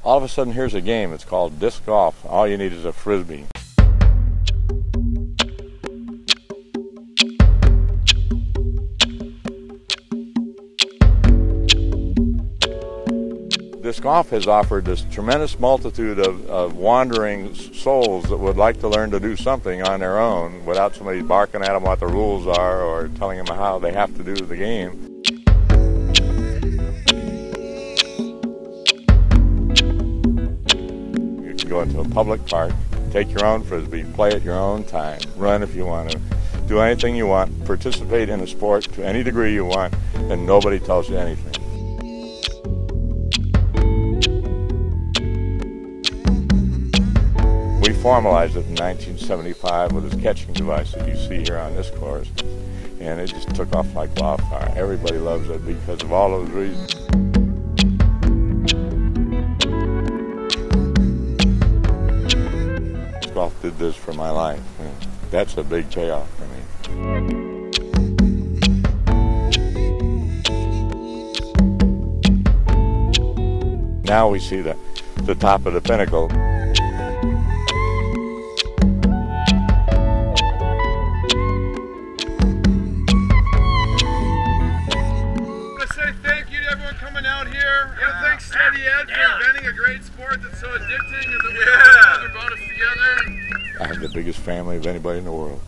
all of a sudden here's a game. It's called disc golf. All you need is a frisbee. Disc golf has offered this tremendous multitude of wandering souls that would like to learn to do something on their own without somebody barking at them what the rules are or telling them how they have to do the game. You can go into a public park, take your own frisbee, play at your own time, run if you want to, do anything you want, participate in a sport to any degree you want, and nobody tells you anything. We formalized it in 1975 with this catching device that you see here on this course, and it just took off like wildfire. Everybody loves it because of all those reasons. Golf did this for my life, and that's a big payoff for me. Now we see the top of the pinnacle. Thanks, Steady Ed, for inventing a great sport that's so addicting and that we all about us together. I have the biggest family of anybody in the world.